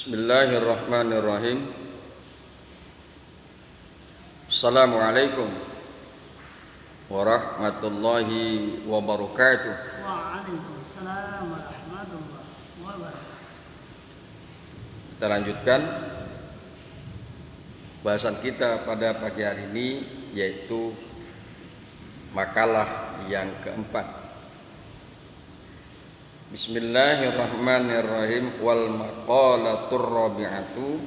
Bismillahirrahmanirrahim. Assalamualaikum warahmatullahi wabarakatuh. Waalaikumsalam warahmatullahi wabarakatuh. Kita lanjutkan bahasan kita pada pagi hari ini, yaitu makalah yang keempat. Bismillahirrahmanirrahim. Wal maqalatur rabi'atu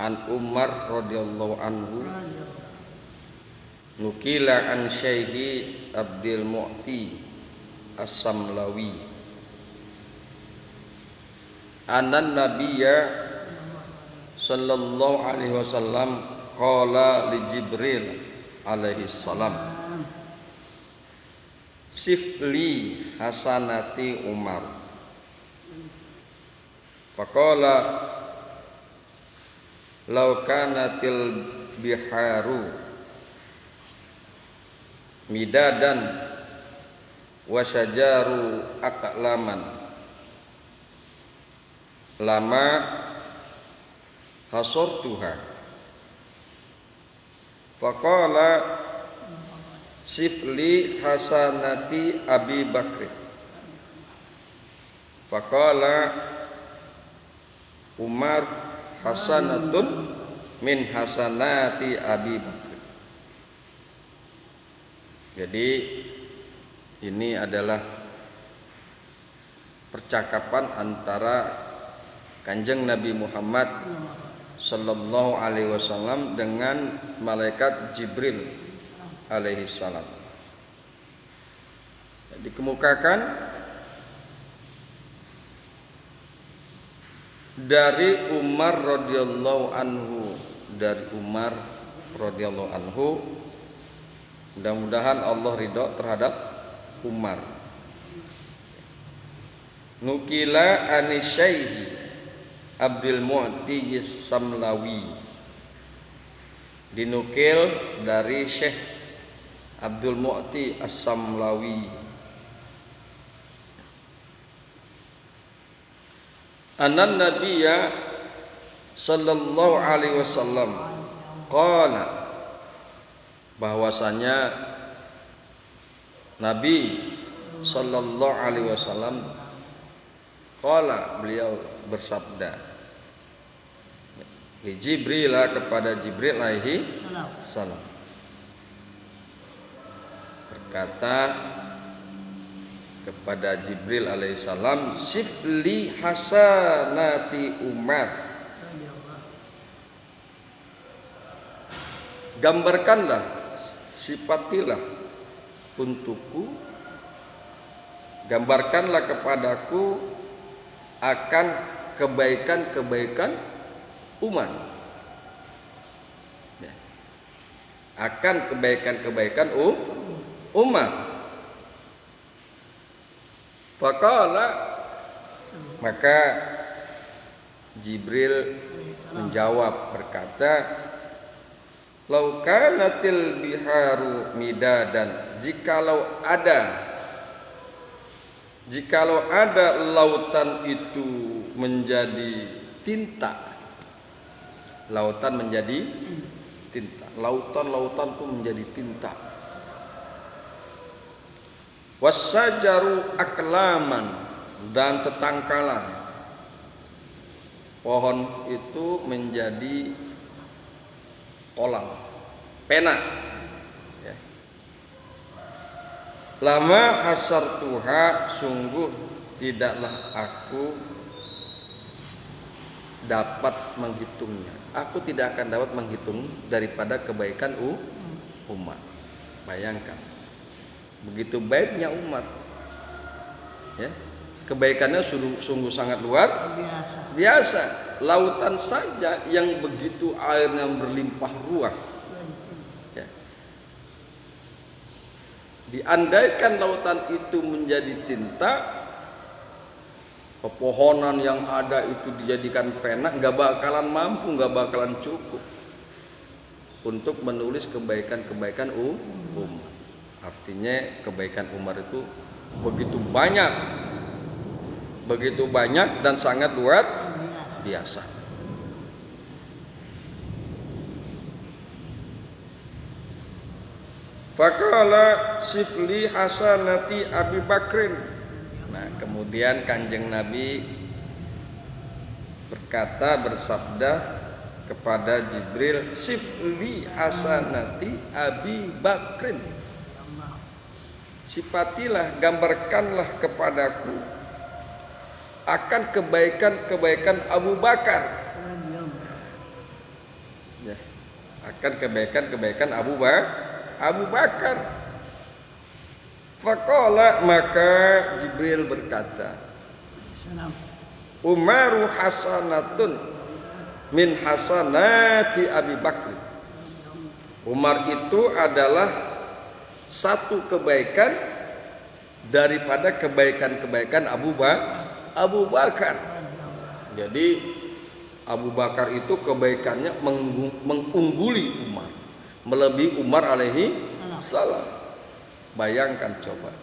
an Umar radhiyallahu anhu nukila an Syekhi Abdul Mu'ti As-Samlawi anan nabiyya sallallahu alaihi wasallam qala li Jibril alaihi salam sifli hasanati Umar. Faqala law kanatil biharu midadan wa syajaru aqlaman lama hasortuha. Faqala sifli hasanati Abi Bakr. Faqala Umar hasanatun min hasanati Abi Bakr. Jadi ini adalah percakapan antara Kanjeng Nabi Muhammad sallallahu alaihi wasallam dengan malaikat Jibril alaihi salam. Dikemukakan dari Umar radhiyallahu anhu, mudah-mudahan Allah ridho terhadap Umar. Nukila anisyaihi Abdul Mu'ti As-Samlawi, dinukil dari Syekh Abdul Mu'ti As-Samlawi anan nabiyya sallallahu alaihi wasallam qala, bahwasanya Nabi sallallahu alaihi wasallam qala, beliau bersabda li Jibril, kepada Jibril alaihi salam, berkata kepada Jibril alaihissalam, sifli hasanati Umar, gambarkanlah, sifatilah untukku, gambarkanlah kepadaku akan kebaikan-kebaikan Umar, akan kebaikan-kebaikan Umar. Faqala, maka Jibril menjawab berkata, lau kanatil biharu midadan, jikalau ada lautan itu menjadi tinta, lautan menjadi tinta, lautan itu menjadi tinta, wassajaru aklaman, dan tetangkalan, pohon itu menjadi kolam, pena, ya. Lama hasartuha, sungguh tidaklah aku dapat menghitungnya, aku tidak akan dapat menghitung daripada kebaikan umat. Bayangkan begitu baiknya umat, ya, kebaikannya sungguh sangat luar biasa. Lautan saja yang begitu airnya berlimpah ruah, ya. Diandaikan lautan itu menjadi tinta, pepohonan yang ada itu dijadikan pena, nggak bakalan mampu, nggak bakalan cukup untuk menulis kebaikan-kebaikan umat. Artinya kebaikan Umar itu begitu banyak dan sangat luar biasa. Faqala sifli hasanati Abi Bakrin. Nah, kemudian Kanjeng Nabi bersabda kepada Jibril, sifli hasanati Abi Bakrin. Sifatilah, gambarkanlah kepadaku akan kebaikan-kebaikan Abu Bakar. Ya, akan kebaikan-kebaikan Abu Bakar. Faqala, maka Jibril berkata, Umaru hasanatun min hasanati Abi Bakr. Umar itu adalah satu kebaikan daripada kebaikan-kebaikan Abu Bakar. Jadi Abu Bakar itu kebaikannya mengungguli Umar, melebihi Umar alaihi salam. Bayangkan coba,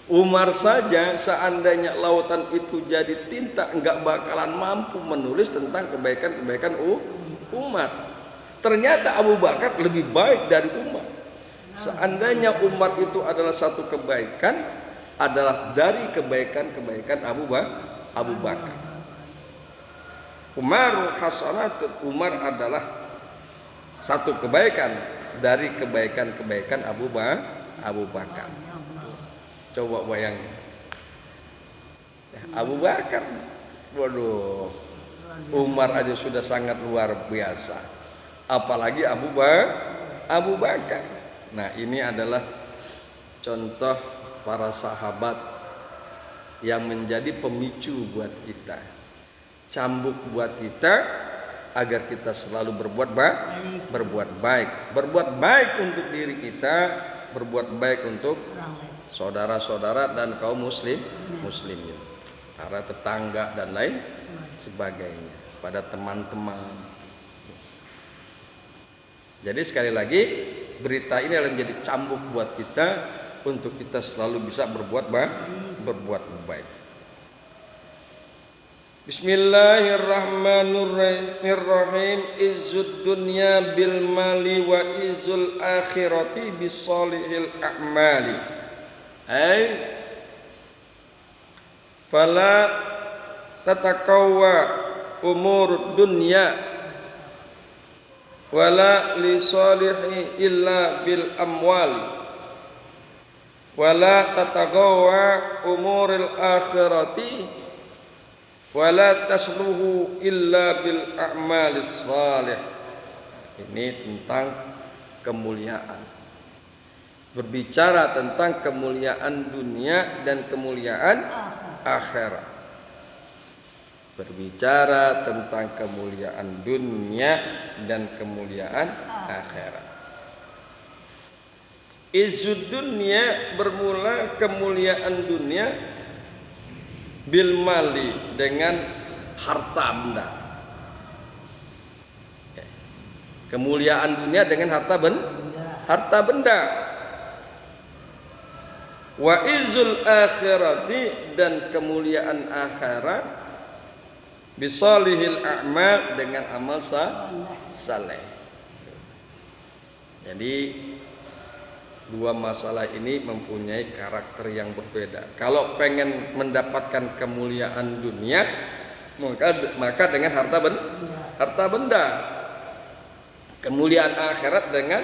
Umar saja seandainya lautan itu jadi tinta enggak bakalan mampu menulis tentang kebaikan-kebaikan umat. Ternyata Abu Bakar lebih baik dari Umar. Seandainya Umar itu adalah satu kebaikan, adalah dari kebaikan-kebaikan Abu Bakar. Umaru hasanatun, Umar adalah satu kebaikan dari kebaikan-kebaikan Abu Bakar. Coba bayangin, Abu Bakar, waduh, Umar aja sudah sangat luar biasa, apalagi Abu Bakar. Nah, ini adalah contoh para sahabat yang menjadi pemicu buat kita, cambuk buat kita agar kita selalu berbuat baik untuk diri kita, berbuat baik untuk saudara-saudara dan kaum muslimin, para tetangga dan lain sebagainya, pada teman-teman. Jadi sekali lagi, berita ini adalah menjadi cambuk buat kita untuk kita selalu bisa berbuat baik. Bismillahirrahmanirrahim. Izzud dunya bil mali wa izzul akhirati bis salihil a'mali. Fala tatakawwa umur dunya wala li salihi illa bil amwali wala tatagawwa umuril akhirati wala tasluhu illa bil a'malis salih. Ini tentang kemuliaan, berbicara tentang kemuliaan dunia dan kemuliaan akhirat. Berbicara tentang kemuliaan dunia dan kemuliaan akhirat. Izzud dunia, bermula kemuliaan dunia, bil mali, dengan harta benda. Kemuliaan dunia dengan harta benda. Wa izzul akhirati, dan kemuliaan akhirat, bisalihil a'mal, dengan amal saleh. Jadi dua masalah ini mempunyai karakter yang berbeda. Kalau pengen mendapatkan kemuliaan dunia, maka dengan harta benda. Kemuliaan akhirat dengan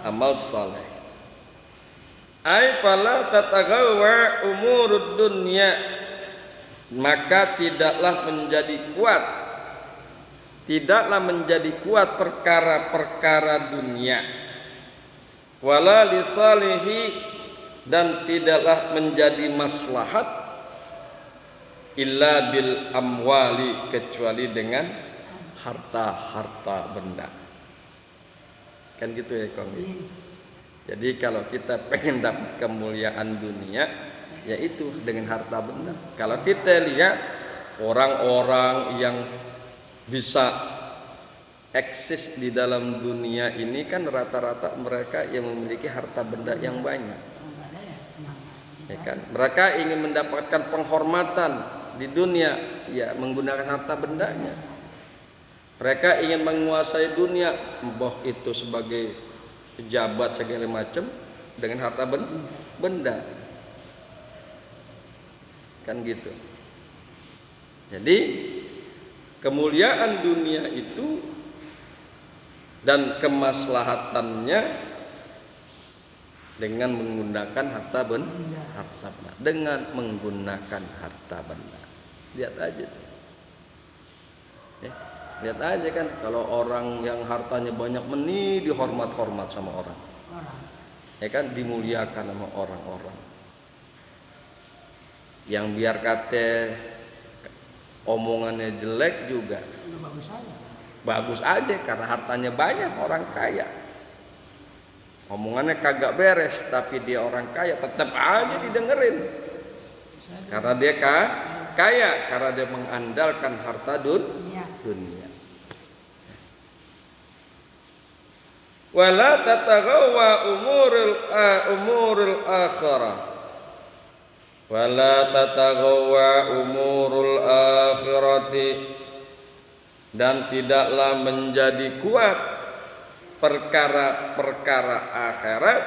amal saleh. Ai fala tatagawwa umurud dunya, maka tidaklah menjadi kuat perkara-perkara dunia, wala lisalihi, dan tidaklah menjadi maslahat, illa bil amwali, kecuali dengan harta-harta benda. Kan gitu ya Kong. Jadi kalau kita pengen dapat kemuliaan dunia, yaitu dengan harta benda. Kalau kita lihat orang-orang yang bisa eksis di dalam dunia ini, kan rata-rata mereka yang memiliki harta benda yang banyak. Ya kan? Mereka ingin mendapatkan penghormatan, di dunia? Ya menggunakan harta bendanya. Mereka ingin menguasai dunia, mbah itu sebagai pejabat segala macam dengan harta benda. Kan gitu. Jadi kemuliaan dunia itu dan kemaslahatannya dengan menggunakan harta benda. Dengan menggunakan harta benda. Lihat aja tuh. Ya, lihat aja kan kalau orang yang hartanya banyak dihormat-hormat sama orang. Ya kan, dimuliakan sama orang-orang. Yang biar kata omongannya jelek juga bagus aja karena hartanya banyak, orang kaya. Omongannya kagak beres tapi dia orang kaya, tetap aja didengerin. Karena dia kaya, karena dia mengandalkan harta dunia. Wala tataghawa umurul akhirah. Wala tataghawa umurul akhirati. Dan tidaklah menjadi kuat perkara-perkara akhirat,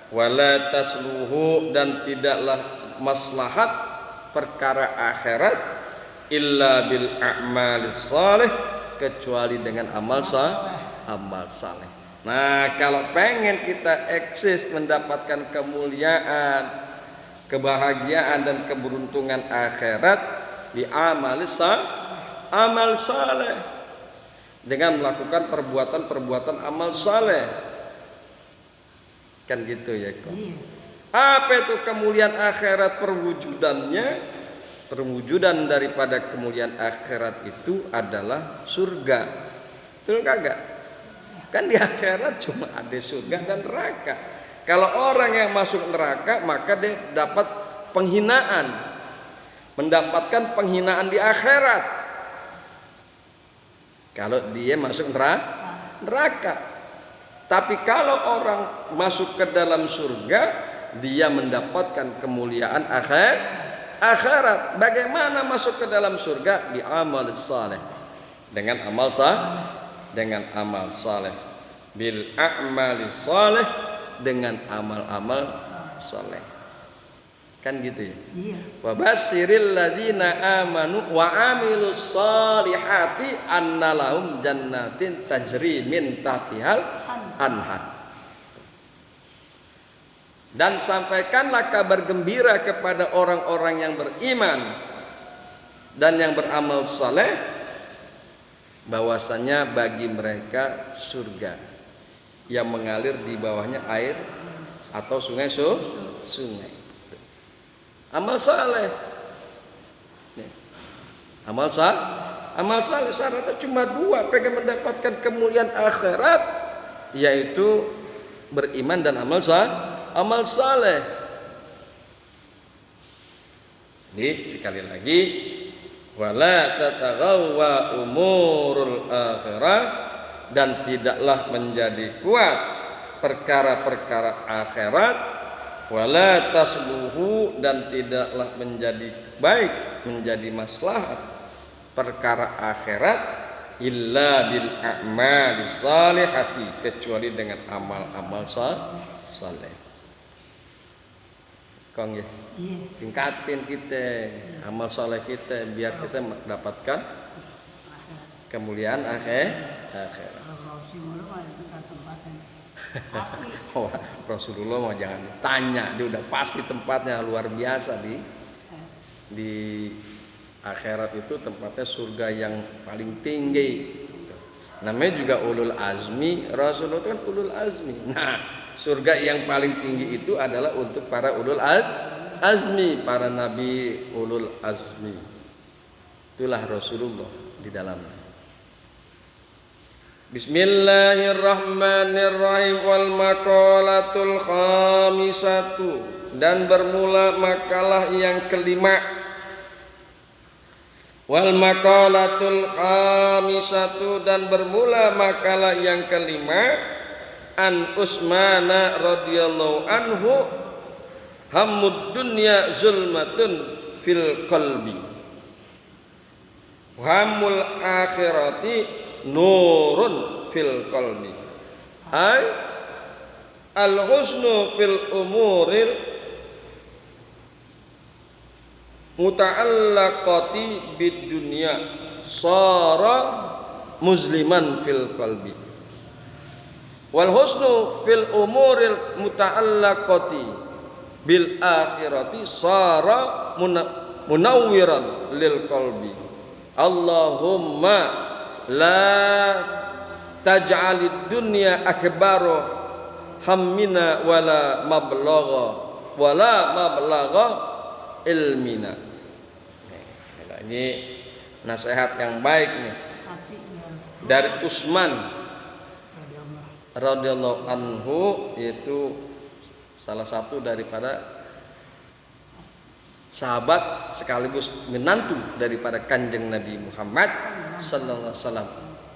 wala tasluhu, dan tidaklah maslahat perkara akhirat, illa bil a'malis salih, kecuali dengan amal saleh. Nah, kalau pengen kita eksis mendapatkan kemuliaan, kebahagiaan dan keberuntungan akhirat, di amal saleh, dengan melakukan perbuatan-perbuatan amal saleh. Kan gitu ya kok. Apa itu kemuliaan akhirat? Perwujudan daripada kemuliaan akhirat itu adalah surga. Betul kagak? Kan di akhirat cuma ada surga dan neraka. Kalau orang yang masuk neraka maka dia dapat penghinaan, mendapatkan penghinaan di akhirat. Kalau dia masuk neraka. Tapi kalau orang masuk ke dalam surga, dia mendapatkan kemuliaan akhirat. Bagaimana masuk ke dalam surga? Bi amal saleh. Dengan amal saleh. Bil a'mali saleh, dengan amal-amal saleh. Kan gitu ya. Iya. Wa basyiril ladzina amanu wa amilus solihati anna lahum jannatin tajri min tahtihal anhar. Dan sampaikanlah kabar gembira kepada orang-orang yang beriman dan yang beramal saleh, bahwasanya bagi mereka surga yang mengalir di bawahnya air atau sungai. Amal saleh. Amal saleh syaratnya cuma dua, pengen mendapatkan kemuliaan akhirat, yaitu beriman dan amal saleh. Ini sekali lagi, wala tataghawa umurul akhirah, dan tidaklah menjadi kuat perkara-perkara akhirat, wala tasluhu, dan tidaklah menjadi baik, menjadi maslahat perkara akhirat, illa bil a'mali salihati, kecuali dengan amal-amal saleh. Kong ya, tingkatin kita amal saleh kita biar kita mendapatkan kemuliaan akhirat. Oh, Rasulullah mau jangan tanya, dia udah pasti tempatnya luar biasa di akhirat. Itu tempatnya surga yang paling tinggi. Namanya juga ulul azmi. Rasulullah itu kan ulul azmi. Nah, surga yang paling tinggi itu adalah untuk para ulul azmi, para nabi ulul azmi. Itulah Rasulullah di dalamnya. Bismillahirrahmanirrahim. Wal maqalatul khamisatu, dan bermula makalah yang kelima. Wal maqalatul khamisatu, dan bermula makalah yang kelima. An Utsmana radhiyallahu anhu, hammud dunya zulmatun fil qalbi. Hamul akhirati nurun fil qalbi. Ay al husnu fil umuril muta'allaqati bid dunya sara musliman fil qalbi. Wal husnu fil umuril muta'allaqati bil akhirati sara munawwiran lil qalbi. Allahumma la taj'alid dunya akbara hammina wala mablagha ilmina. Ini nasihat yang baik nih dari Utsman radhiyallahu anhu, yaitu salah satu daripada sahabat sekaligus menantu daripada Kanjeng Nabi Muhammad sallallahu alaihi wasallam,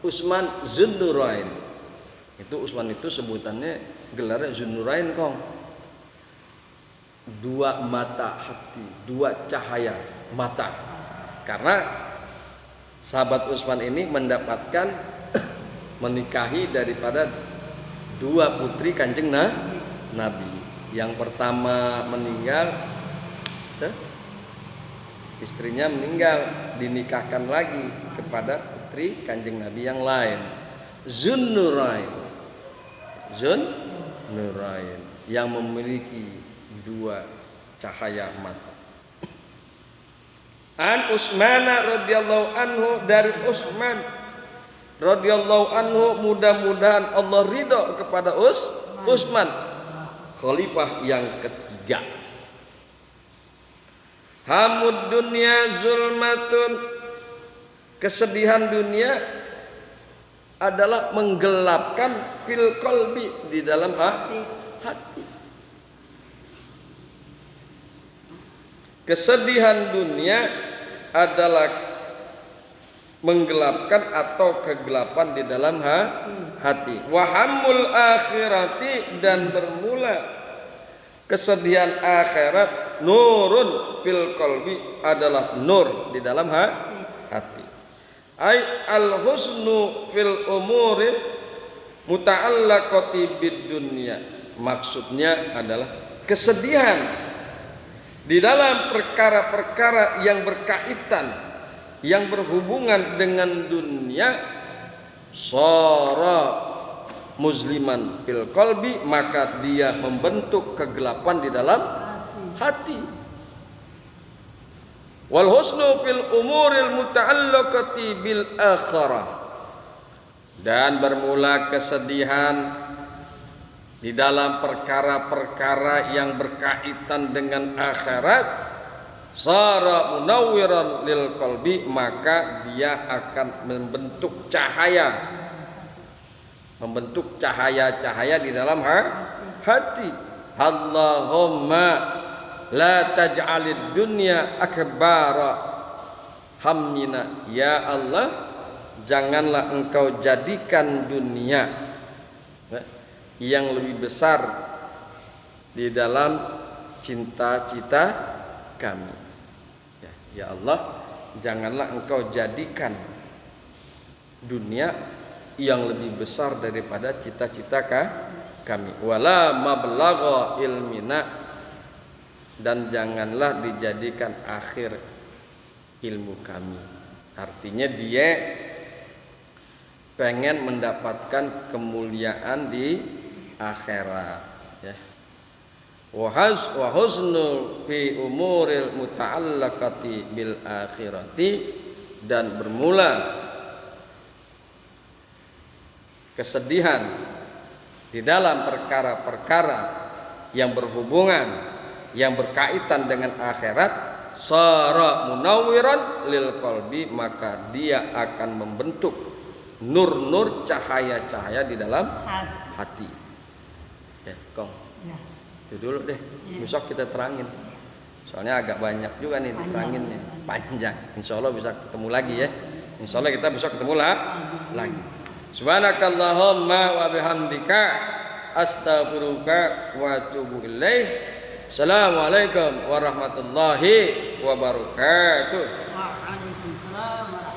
Utsman Zunnurain. Itu Utsman itu sebutannya gelarnya Zunnurain kong. Dua mata hati, dua cahaya mata. Karena sahabat Utsman ini mendapatkan menikahi daripada dua putri Kanjeng Nabi. Yang pertama meninggal, istrinya meninggal, dinikahkan lagi kepada putri Kanjeng Nabi yang lain, Zunnurain yang memiliki dua cahaya mata. An Utsman radhiyallahu anhu, dari Utsman radhiyallahu anhu, mudah-mudahan Allah ridho kepada Utsman, khalifah yang ketiga. Hamud dunya zulmatun, kesedihan dunia adalah menggelapkan fil qalbi, di dalam hati. Kesedihan dunia adalah menggelapkan atau kegelapan di dalam hati. Wahamul akhirati, dan bermula kesedihan akhirat nurun fil qalbi, adalah nur di dalam hati. Ay al husnu fil umuri muta'allaqati bid dunya, maksudnya adalah kesedihan di dalam perkara-perkara yang berkaitan, yang berhubungan dengan dunia, sara musliman fil qalbi, maka dia membentuk kegelapan di dalam hati. Wal husnu fil umuril muta'allaqati bil akhirah, dan bermula kesedihan di dalam perkara-perkara yang berkaitan dengan akhirat, sara munawwiran lil qalbi, maka dia akan membentuk cahaya di dalam hati. Allahumma la taj'alid dunya akbara hammina, ya Allah, janganlah engkau jadikan dunia yang lebih besar di dalam cita-cita kami. Ya Allah, janganlah engkau jadikan dunia yang lebih besar daripada cita-cita kami. Wala mablagha ilmina, dan janganlah dijadikan akhir ilmu kami. Artinya dia pengen mendapatkan kemuliaan di akhirat, ya. Wa husnu fi umuril muta'allaqati bil akhirati, dan bermula kesedihan di dalam perkara-perkara yang berhubungan, yang berkaitan dengan akhirat, sara munawwiran lil qalbi, maka dia akan membentuk nur-nur, cahaya-cahaya di dalam hati. Ya, Kong. Ya. Itu dulu deh. Besok kita terangin. Soalnya agak banyak juga nih diteranginnya. Panjang. Insya Allah bisa ketemu lagi ya. Insya Allah kita besok ketemu lagi. Subhanakallahumma wa bihamdika astaghfiruka wa atubu ilaih. Assalamualaikum warahmatullahi wabarakatuh. Waalaikumsalam warahmatullahi wabarakatuh.